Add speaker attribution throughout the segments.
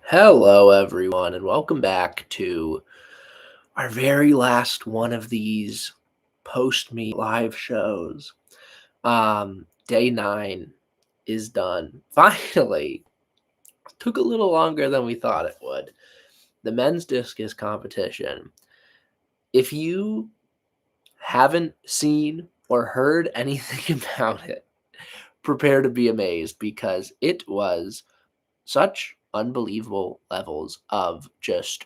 Speaker 1: Hello, everyone, and welcome back to our very last one of these post meet live shows. Day 9 is done. Finally, took a little longer than we thought it would. The men's discus competition. If you haven't seen or heard anything about it, prepare to be amazed because it was such unbelievable levels of just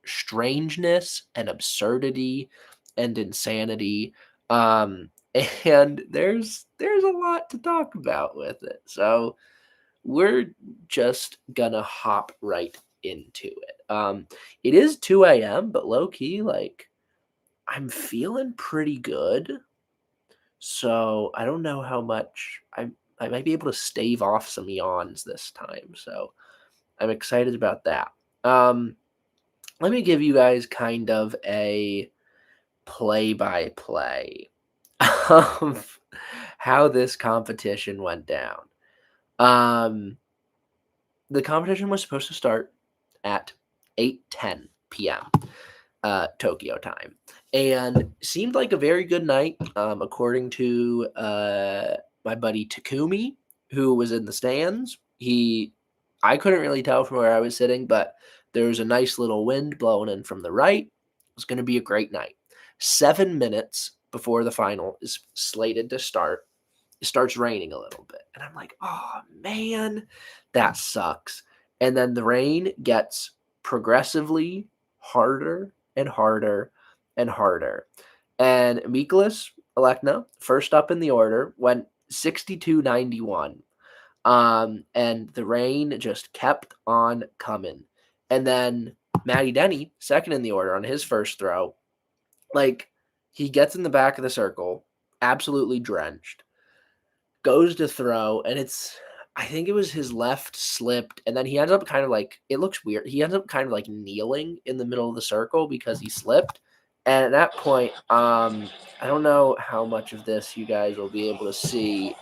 Speaker 1: strangeness and absurdity and insanity. Um, and there's a lot to talk about with it. So we're just gonna hop right into it. It is 2 a.m., but low key, like I'm feeling pretty good. So I don't know how much I might be able to stave off some yawns this time. So I'm excited about that. Um, Let me give you guys kind of a play by play of how this competition went down. Um, the competition was supposed to start at 8:10 p.m. Tokyo time, and seemed like a very good night, according to my buddy Takumi, who was in the stands. I couldn't really tell from where I was sitting, but there was a nice little wind blowing in from the right. It was going to be a great night. 7 minutes before the final is slated to start, it starts raining a little bit, and I'm like, oh man, that sucks. And then the rain gets progressively harder and harder and harder. And Mikolas Alekna, first up in the order, went 62.91. And the rain just kept on coming. And then Matty Denny, second in the order on his first throw, like he gets in the back of the circle, absolutely drenched, goes to throw, and I think it was his left slipped, and then he ends up kind of like, it looks weird. He ends up kind of like kneeling in the middle of the circle because he slipped. And at that point, I don't know how much of this you guys will be able to see,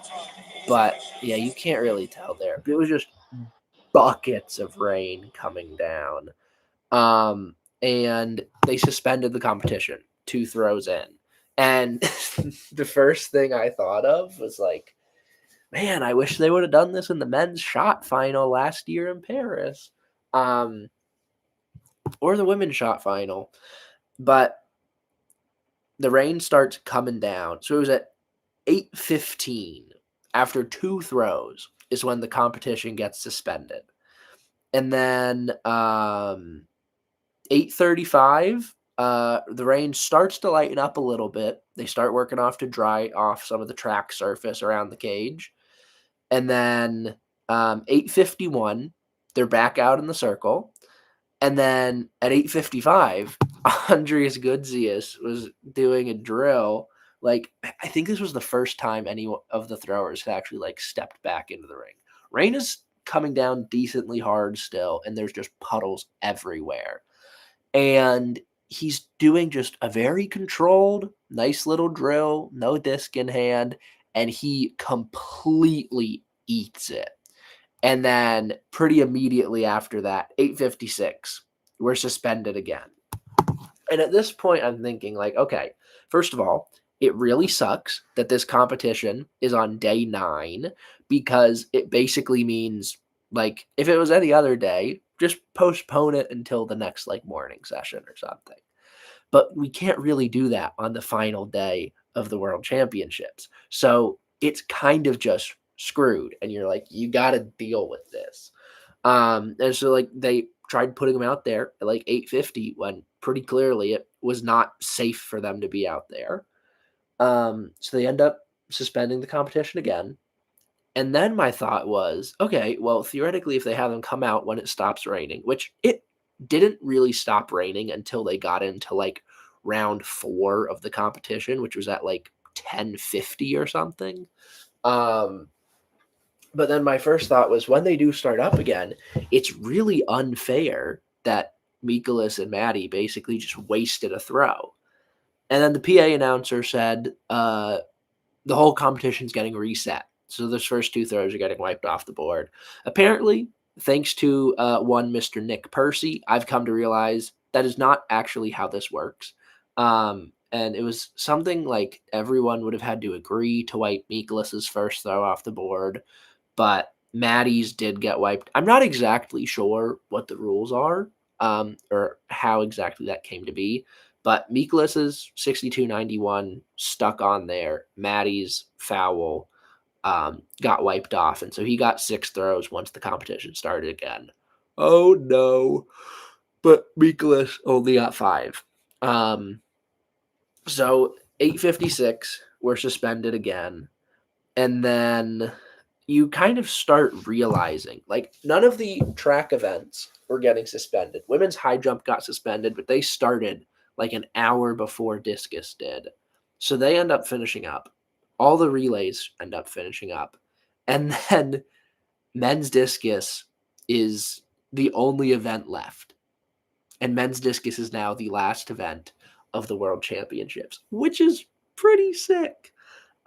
Speaker 1: but yeah, you can't really tell there. But it was just buckets of rain coming down. And they suspended the competition 2 throws in. And the first thing I thought of was like, man, I wish they would have done this in the men's shot final last year in Paris, um, or the women's shot final. But the rain starts coming down, so it was at 8:15 after 2 throws is when the competition gets suspended, and then 8:35. The rain starts to lighten up a little bit. They start working off to dry off some of the track surface around the cage. And then 8:51, they're back out in the circle. And then at 8:55, Andreas Goodzius was doing a drill. Like, I think this was the first time any of the throwers had actually like stepped back into the ring. Rain is coming down decently hard still, and there's just puddles everywhere. And he's doing just a very controlled, nice little drill, no disc in hand, and he completely eats it. And then pretty immediately after that, 8:56, we're suspended again. And at this point, I'm thinking, like, okay, first of all, it really sucks that this competition is on day 9 because it basically means, like, if it was any other day, just postpone it until the next, like, morning session or something. But we can't really do that on the final day of the World Championships. So it's kind of just screwed. And you're like, you got to deal with this. And so like they tried putting them out there at like 8:50 when pretty clearly it was not safe for them to be out there. So they end up suspending the competition again. And then my thought was, okay, well, theoretically, if they have them come out when it stops raining, which it didn't really stop raining until they got into like round 4 of the competition, which was at like 10:50 or something. Um, but then my first thought was when they do start up again, it's really unfair that Mikolas and Maddie basically just wasted a throw. And then the PA announcer said the whole competition's getting reset. So those first 2 throws are getting wiped off the board. Apparently, thanks to one Mr. Nick Percy, I've come to realize that is not actually how this works. And it was something like everyone would have had to agree to wipe Miklas's first throw off the board, but Maddie's did get wiped. I'm not exactly sure what the rules are, or how exactly that came to be, but Miklas's 62-91 stuck on there. Maddie's foul got wiped off, and so he got 6 throws once the competition started again. Oh no! But Miklas only got 5. So 8:56 were suspended again, and then you kind of start realizing, like, none of the track events were getting suspended. Women's high jump got suspended, but they started like an hour before discus did. So they end up finishing up. All the relays end up finishing up. And then men's discus is the only event left. And men's discus is now the last event of the World Championships, which is pretty sick,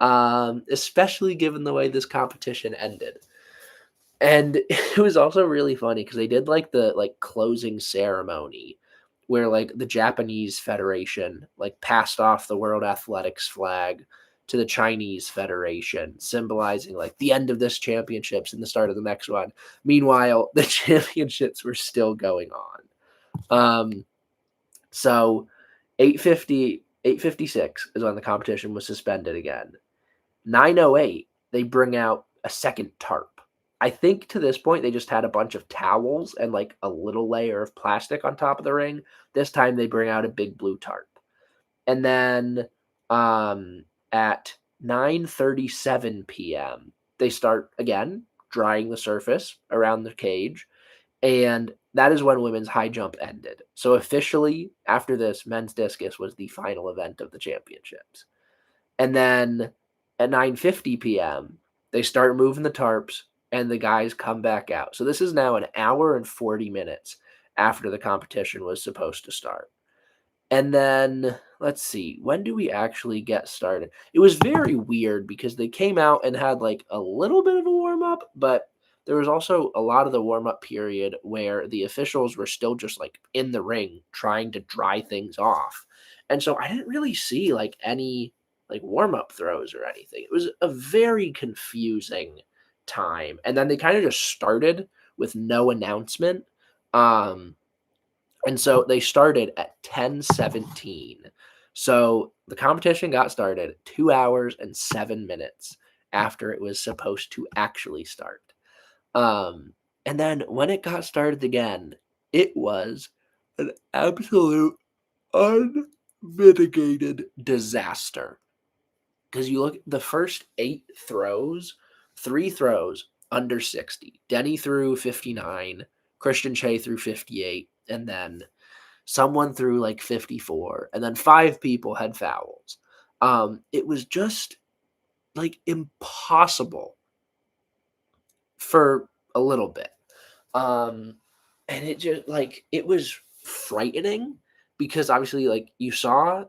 Speaker 1: especially given the way this competition ended. And it was also really funny because they did like the closing ceremony where like the Japanese Federation like passed off the World Athletics flag to the Chinese Federation, symbolizing like the end of this championships and the start of the next one. Meanwhile, the championships were still going on. So 8:56 is when the competition was suspended again. 9:08, they bring out a second tarp. I think to this point they just had a bunch of towels and like a little layer of plastic on top of the ring. This time they bring out a big blue tarp. And then at 9:37 p.m., they start again drying the surface around the cage. And that is when women's high jump ended. So officially, after this, men's discus was the final event of the championships. And then at 9:50 p.m., they start moving the tarps and the guys come back out. So this is now an hour and 40 minutes after the competition was supposed to start. And then let's see, when do we actually get started? It was very weird because they came out and had like a little bit of a warm up, but there was also a lot of the warm up period where the officials were still just like in the ring trying to dry things off. And so I didn't really see like any like warm up throws or anything. It was a very confusing time. And then they kind of just started with no announcement. And so they started at 10:17. So the competition got started 2 hours and 7 minutes after it was supposed to actually start. And then when it got started again, it was an absolute unmitigated disaster. Because you look at the first 8 throws, 3 throws under 60. Denny threw 59, Christian Che threw 58, and then someone threw like 54, and then 5 people had fouls. It was just like impossible for a little bit. And it just like it was frightening because obviously like you saw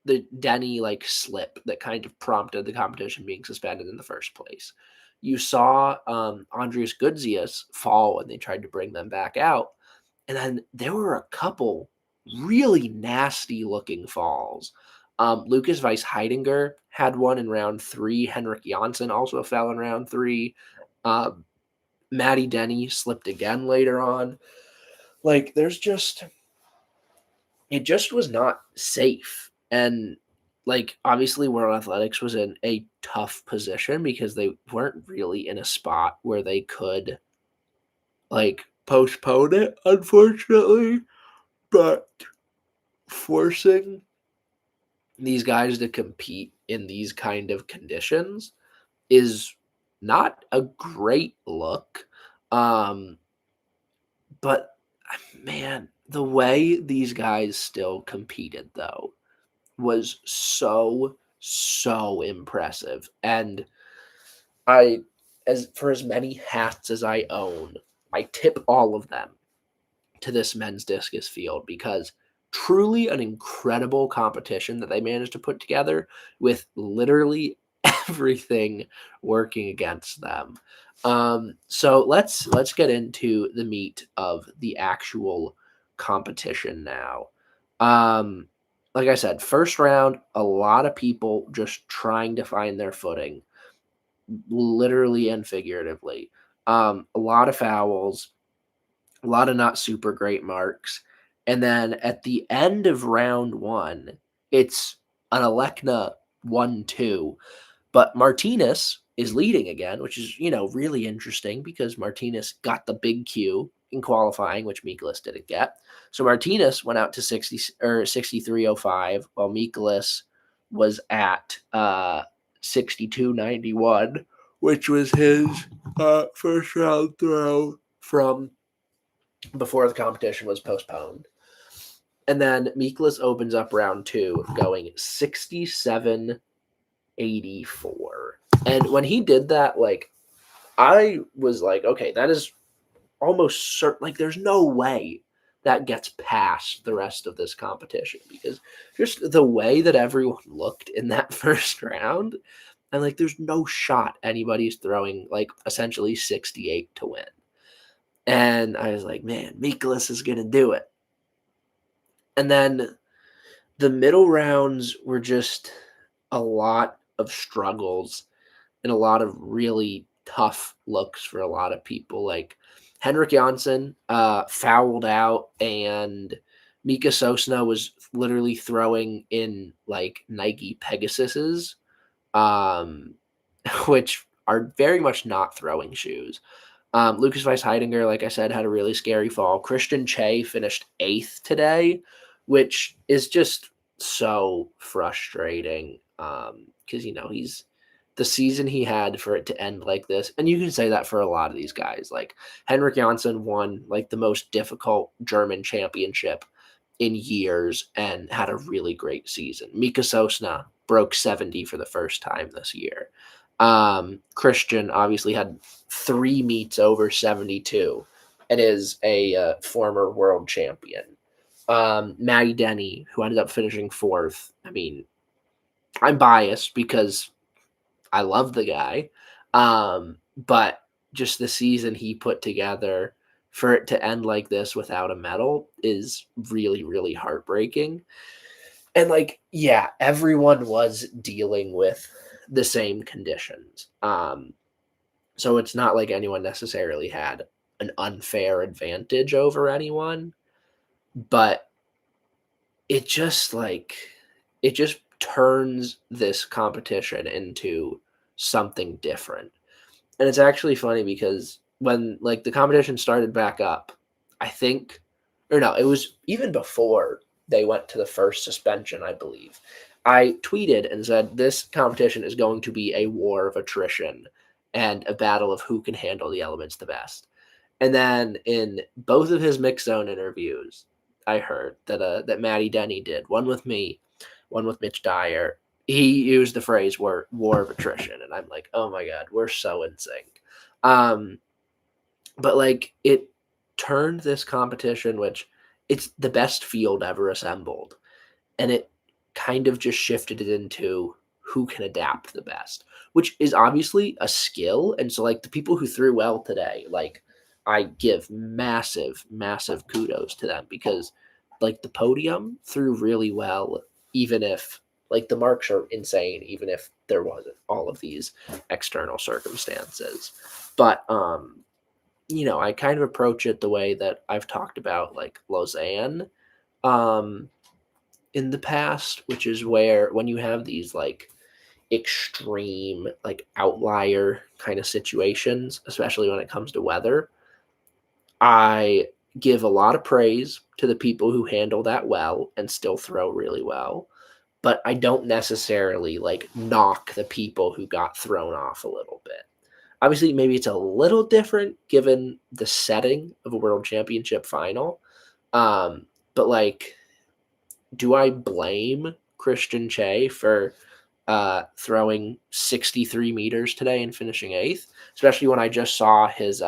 Speaker 1: the Denny like slip that kind of prompted the competition being suspended in the first place. You saw Andreas Goodzius fall when they tried to bring them back out. And then there were a couple really nasty looking falls. Lucas Weiss Heidinger had one in round 3. Henrik Janssen also fell in round 3. Maddie Denny slipped again later on. Like, it just was not safe. And, like, obviously World Athletics was in a tough position because they weren't really in a spot where they could, like, postpone it, unfortunately. But forcing these guys to compete in these kind of conditions is not a great look. But man, the way these guys still competed though was so impressive. And as many hats as I own, I tip all of them to this men's discus field because truly an incredible competition that they managed to put together with literally everything working against them. So let's get into the meat of the actual competition now. Um, like I said, first round, a lot of people just trying to find their footing, literally and figuratively. A lot of fouls, a lot of not super great marks. And then at the end of round one, it's an Alekna 1-2, but Martinez is leading again, which is, really interesting because Martinez got the big Q in qualifying, which Mikolas didn't get. So Martinez went out to 60 or 63.05, while Mikolas was at 62.91, which was his first round throw from before the competition was postponed. And then Mikolas opens up round two going 67.84. And when he did that, I was like, okay, that is almost certain. Like, there's no way that gets past the rest of this competition because just the way that everyone looked in that first round, and there's no shot anybody's throwing essentially 68 to win. And I was like, man, Mikolas is gonna do it. And then the middle rounds were just a lot of struggles and a lot of really tough looks for a lot of people. Like Henrik Janssen fouled out, and Mika Sosna was literally throwing in Nike Pegasuses, um, which are very much not throwing shoes. Lucas Weiss Heidinger, like I said, had a really scary fall. Christian Che finished 8th today, which is just so frustrating because, he's the season he had for it to end like this. And you can say that for a lot of these guys. Like Henrik Janssen won the most difficult German championship in years and had a really great season. Mika Sosna broke 70 for the first time this year. Christian obviously had 3 meets over 72 and is a former world champion. Matty Denny, who ended up finishing 4th. I mean, I'm biased because I love the guy. But just the season he put together, for it to end like this without a medal is really, really heartbreaking. And yeah, everyone was dealing with the same conditions. So it's not like anyone necessarily had an unfair advantage over anyone, but it just it just turns this competition into something different. And it's actually funny because when the competition started back up, I think, or no, it was even before they went to the first suspension, I believe. I tweeted and said this competition is going to be a war of attrition and a battle of who can handle the elements the best. And then in both of his mixed zone interviews, I heard that Matty Denny did, one with me, one with Mitch Dyer. He used the phrase war of attrition, and I'm like, oh my god, we're so in sync. But it turned this competition, which it's the best field ever assembled, and it kind of just shifted it into who can adapt the best, which is obviously a skill. And so the people who threw well today, I give massive, massive kudos to them because the podium threw really well, even if the marks are insane, even if there wasn't all of these external circumstances. But I kind of approach it the way that I've talked about Lausanne in the past, which is where when you have these extreme outlier kind of situations, especially when it comes to weather, I give a lot of praise to the people who handle that well and still throw really well, but I don't necessarily knock the people who got thrown off a little bit. Obviously, maybe it's a little different given the setting of a world championship final. But do I blame Christian Che for throwing 63 meters today and finishing 8th? Especially when I just saw his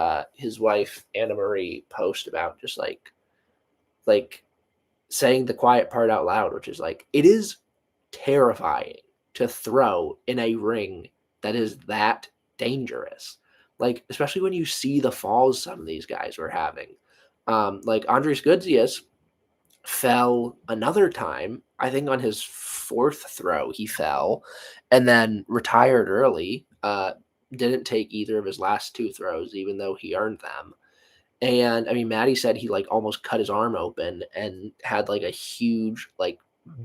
Speaker 1: wife Anna Marie post about just like saying the quiet part out loud, which is it is terrifying to throw in a ring that is that dangerous. like, especially when you see the falls some of these guys were having. Like Andres Gutierrez fell another time. I think on his fourth throw, he fell and then retired early. Didn't take either of his last two throws, even though he earned them. And I mean, Maddie said he like almost cut his arm open and had like a huge like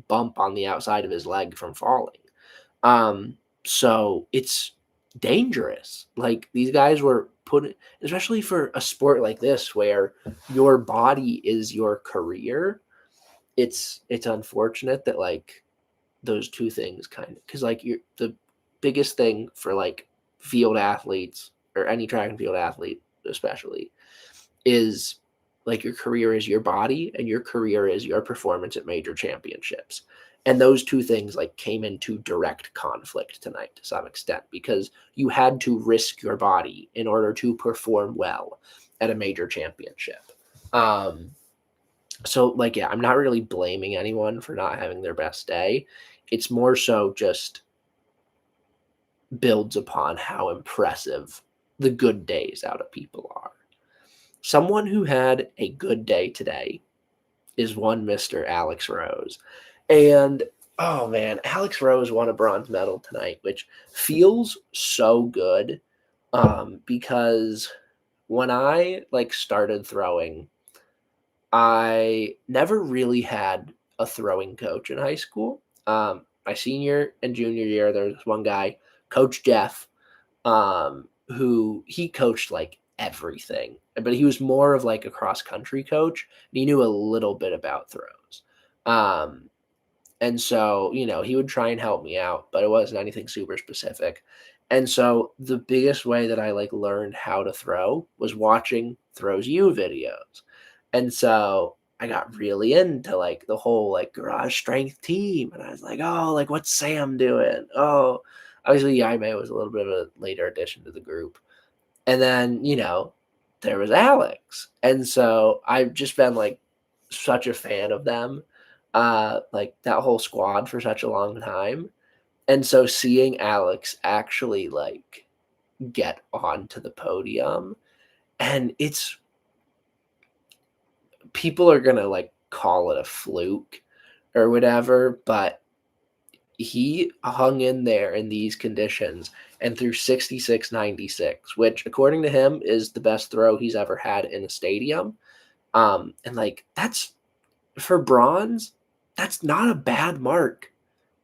Speaker 1: bump on the outside of his leg from falling. So it's dangerous. Like these guys were put, especially for a sport like this where your body is your career. It's unfortunate that like those two things kind of, because like you're the biggest thing for like field athletes or any track and field athlete especially is like your career is your body and your career is your performance at major championships. And those two things like came into direct conflict tonight to some extent because you had to risk your body in order to perform well at a major championship. So like, yeah, I'm not really blaming anyone for not having their best day. It's more so just builds upon how impressive the good days out of people are. Someone who had a good day today is one Mr. Alex Rose. And oh man, Alex Rose won a bronze medal tonight, which feels so good. Because when I like started throwing, I never really had a throwing coach in high school. My senior and junior year, there was one guy, Coach Jeff, who he coached like everything, but he was more of like a cross country coach. And he knew a little bit about throws. Um, and so, he would try and help me out, but it wasn't anything super specific. And so the biggest way that I like learned how to throw was watching Throws You videos. And so I got really into like the whole like garage strength team. And I was like, oh, like what's Sam doing? Oh, obviously Jaime was a little bit of a later addition to the group. And then, there was Alex. And so I've just been like such a fan of them, like that whole squad for such a long time. And so seeing Alex actually like get onto the podium and it's people are gonna like call it a fluke or whatever, but he hung in there in these conditions and threw 66.96, which according to him is the best throw he's ever had in a stadium. And like that's for bronze, that's not a bad mark.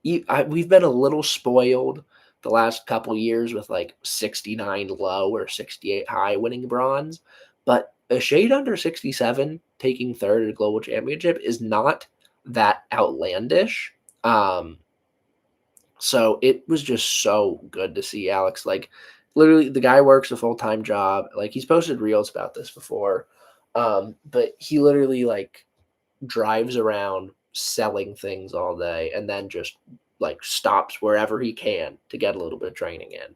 Speaker 1: We've been a little spoiled the last couple years with like 69 low or 68 high winning bronze, but a shade under 67 taking third at a global championship is not that outlandish. So it was just so good to see Alex. Like literally the guy works a full-time job. Like he's posted reels about this before. But he literally like drives around selling things all day and then just like stops wherever he can to get a little bit of training in.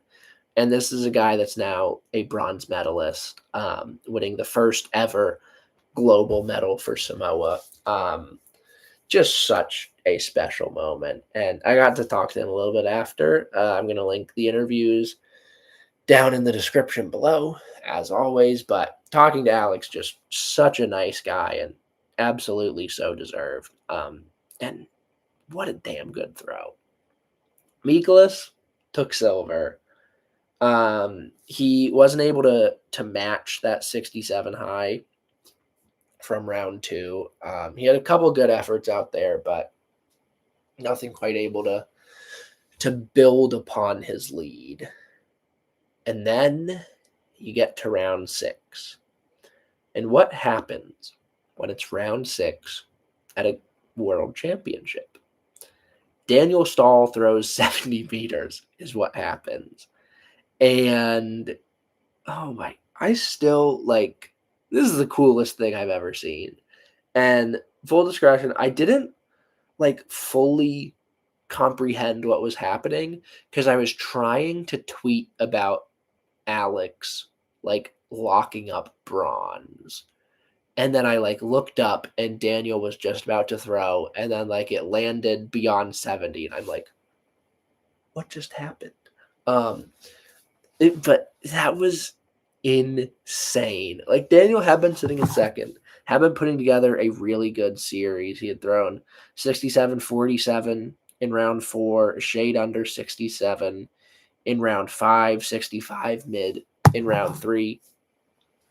Speaker 1: And this is a guy that's now a bronze medalist, winning the first ever global medal for Samoa. Just such a special moment. And I got to talk to him a little bit after. I'm going to link the interviews down in the description below, as always. But talking to Alex, just such a nice guy and absolutely so deserved. And what a damn good throw. Mikolas took silver. He wasn't able to match that 67 high from round two. He had a couple good efforts out there, but nothing quite able to build upon his lead. And then you get to round six. And what happens when it's round six at a world championship? Daniel Stahl throws 70 meters is what happens. And oh my, I still like, this is the coolest thing I've ever seen. And full discretion, I didn't like fully comprehend what was happening because I was trying to tweet about Alex like locking up bronze. And then I like looked up and Daniel was just about to throw and then like it landed beyond 70 and I'm like, what just happened? But that was insane. Like Daniel had been sitting in second, had been putting together a really good series. He had thrown 67-47 in round 4, a shade under 67 in round 5, 65 mid in round 3.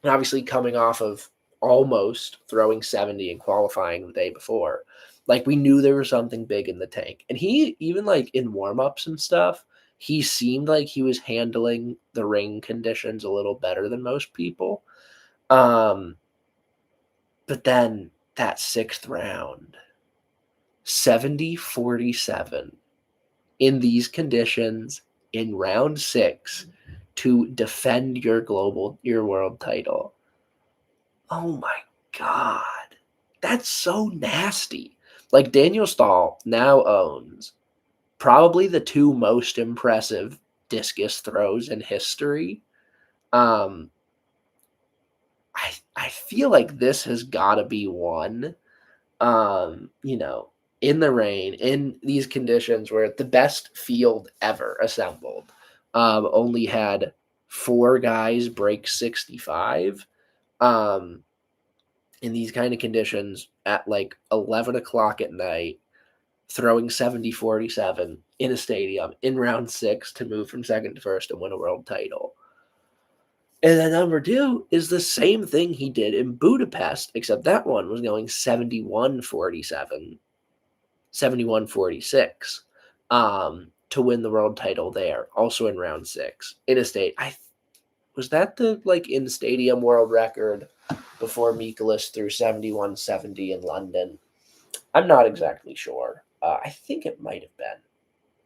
Speaker 1: And obviously coming off of almost throwing 70 and qualifying the day before. Like we knew there was something big in the tank. And he even like in warm-ups and stuff, he seemed like he was handling the ring conditions a little better than most people. But then that 6th round, 70-47 in these conditions in round 6 to defend your world title. Oh my God. That's so nasty. Like Daniel Stahl now owns probably the 2 most impressive discus throws in history. I feel like this has got to be one. In the rain, in these conditions where the best field ever assembled, only had 4 guys break 65. In these kind of conditions at like 11 o'clock at night, throwing 70-47 in a stadium in round 6 to move from second to first and win a world title. And then number 2 is the same thing he did in Budapest, except that one was going 71-47, 71-46 to win the world title there, also in round 6 in a state. Was that the like in stadium world record before Mikolas threw 71-70 in London? I'm not exactly sure. I think it might have been.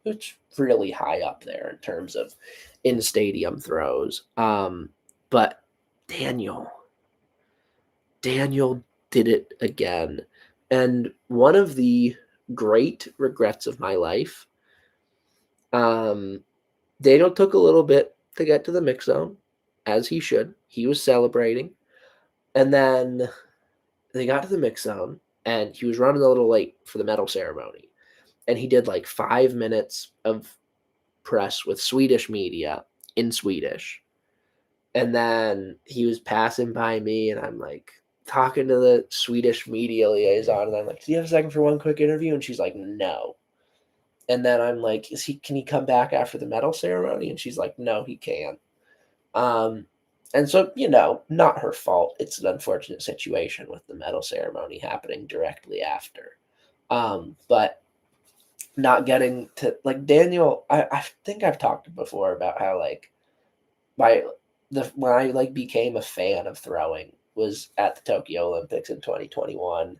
Speaker 1: It's really high up there in terms of in stadium throws. But Daniel did it again. And one of the great regrets of my life, Daniel took a little bit to get to the mix zone, as he should. He was celebrating. And then they got to the mix zone, and he was running a little late for the medal ceremony. And he did like 5 minutes of press with Swedish media in Swedish. And then he was passing by me, and I'm like talking to the Swedish media liaison, and I'm like, "Do you have a second for one quick interview?" And she's like, "No." And then I'm like, can he come back after the medal ceremony? And she's like, "No, he can't." And so, not her fault. It's an unfortunate situation with the medal ceremony happening directly after. But not getting to like Daniel, I think I've talked before about how like when I like became a fan of throwing was at the Tokyo Olympics in 2021.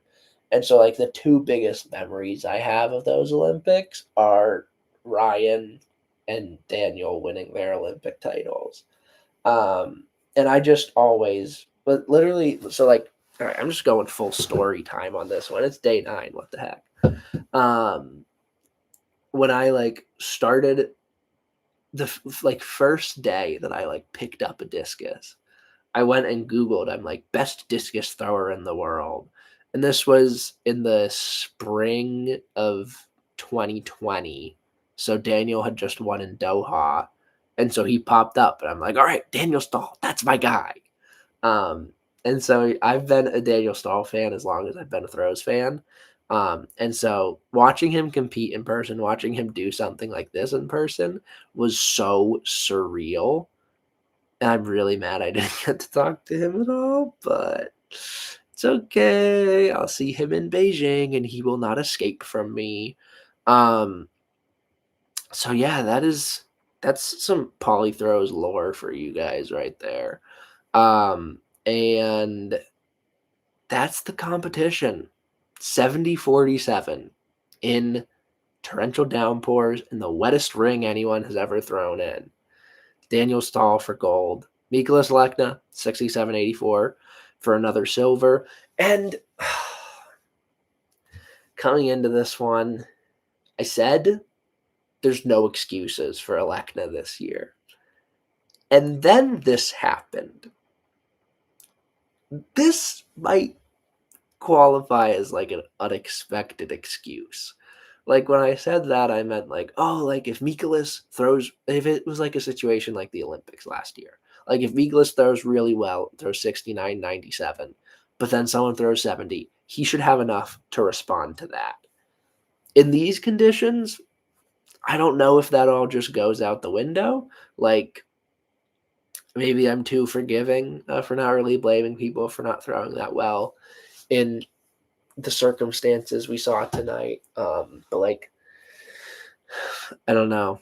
Speaker 1: And so like the 2 biggest memories I have of those Olympics are Ryan and Daniel winning their Olympic titles. And I just always, but literally, so like, all right, I'm just going full story time on this one. It's day 9. What the heck? When I like started the like first day that I like picked up a discus, I went and Googled, I'm like, best discus thrower in the world. And this was in the spring of 2020. So Daniel had just won in Doha. And so he popped up, and I'm like, all right, Daniel Stahl, that's my guy. And so I've been a Daniel Stahl fan as long as I've been a throws fan. And so watching him compete in person, watching him do something like this in person was so surreal. And I'm really mad I didn't get to talk to him at all, but it's okay. I'll see him in Beijing, and he will not escape from me. So yeah, that's some Paulie throws lore for you guys right there. And that's the competition. 70-47 in torrential downpours in the wettest ring anyone has ever thrown in. Daniel Stahl for gold. Mikolas Lekna, 67-84 for another silver. And coming into this one, I said there's no excuses for Lekna this year. And then this happened. This might qualify as like an unexpected excuse. Like when I said that, I meant like, oh, like if Mikolas throws, if it was like a situation like the Olympics last year, Like if Mikolas throws really well, throws 69, 97, but then someone throws 70, he should have enough to respond to that. In these conditions, I don't know if that all just goes out the window. Like maybe I'm too forgiving for not really blaming people for not throwing that well in the circumstances we saw tonight. But like, I don't know.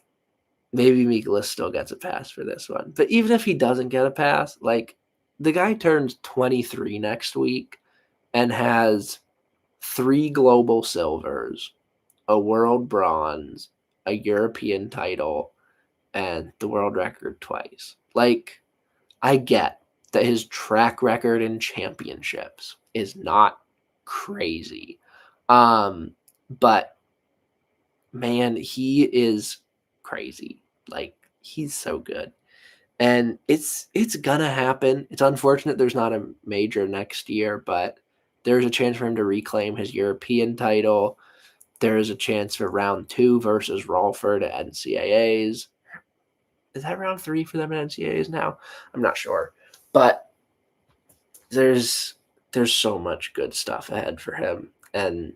Speaker 1: Maybe Mikolas still gets a pass for this one. But even if he doesn't get a pass, like the guy turns 23 next week and has 3 global silvers, a world bronze, a European title, and the world record twice. Like, I get that his track record in championships is not crazy. But man, he is crazy. Like, he's so good. And it's gonna happen. It's unfortunate there's not a major next year, but there's a chance for him to reclaim his European title. There is a chance for round 2 versus Rolford at NCAAs. Is that round 3 for them at NCAAs now? I'm not sure. But there's so much good stuff ahead for him. And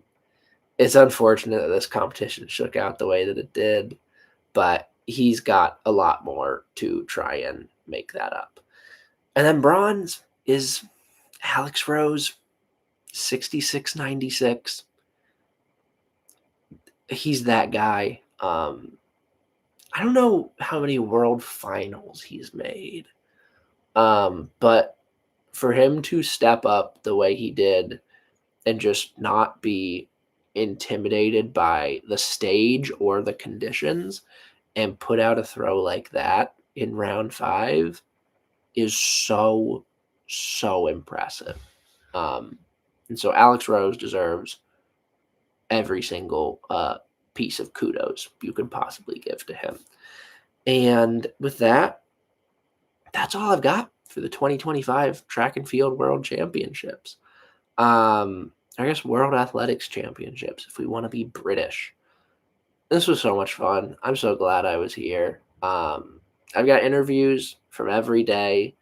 Speaker 1: it's unfortunate that this competition shook out the way that it did, but he's got a lot more to try and make that up. And then bronze is Alex Rose, 66-96. He's that guy. I don't know how many world finals he's made. But for him to step up the way he did and just not be intimidated by the stage or the conditions and put out a throw like that in round 5 is so impressive. And so Alex Rose deserves every single piece of kudos you could possibly give to him. And with that, that's all I've got for the 2025 Track and Field World Championships. I guess World Athletics Championships, if we want to be British. This was so much fun. I'm so glad I was here. I've got interviews from every day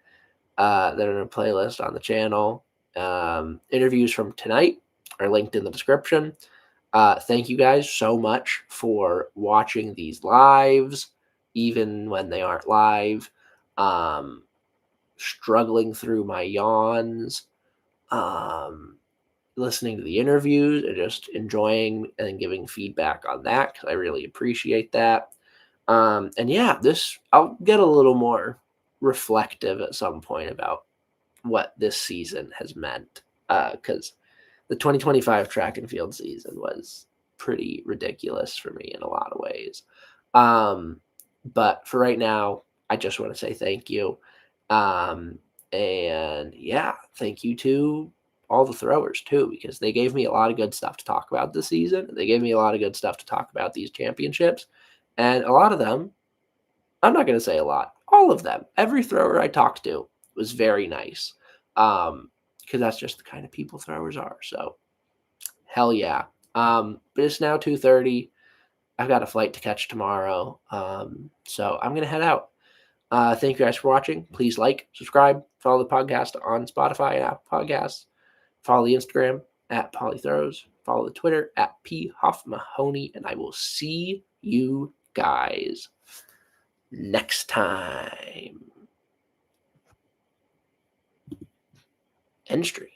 Speaker 1: that are in a playlist on the channel. Interviews from tonight are linked in the description. Thank you guys so much for watching these lives, even when they aren't live. Struggling through my yawns, listening to the interviews, and just enjoying and giving feedback on that because I really appreciate that. And yeah, I'll get a little more reflective at some point about what this season has meant because the 2025 track and field season was pretty ridiculous for me in a lot of ways. But for right now, I just want to say thank you. And yeah, thank you to all the throwers too, because they gave me a lot of good stuff to talk about this season. They gave me a lot of good stuff to talk about these championships. And a lot of them, I'm not going to say a lot, all of them, every thrower I talked to was very nice. Because that's just the kind of people throwers are. So hell yeah. But it's now 2:30. I've got a flight to catch tomorrow. So I'm going to head out. Thank you guys for watching. Please like, subscribe, follow the podcast on Spotify and Apple Podcasts. Follow the Instagram at Paulie Throws. Follow the Twitter at PHoffMahoney. And I will see you guys next time. End stream.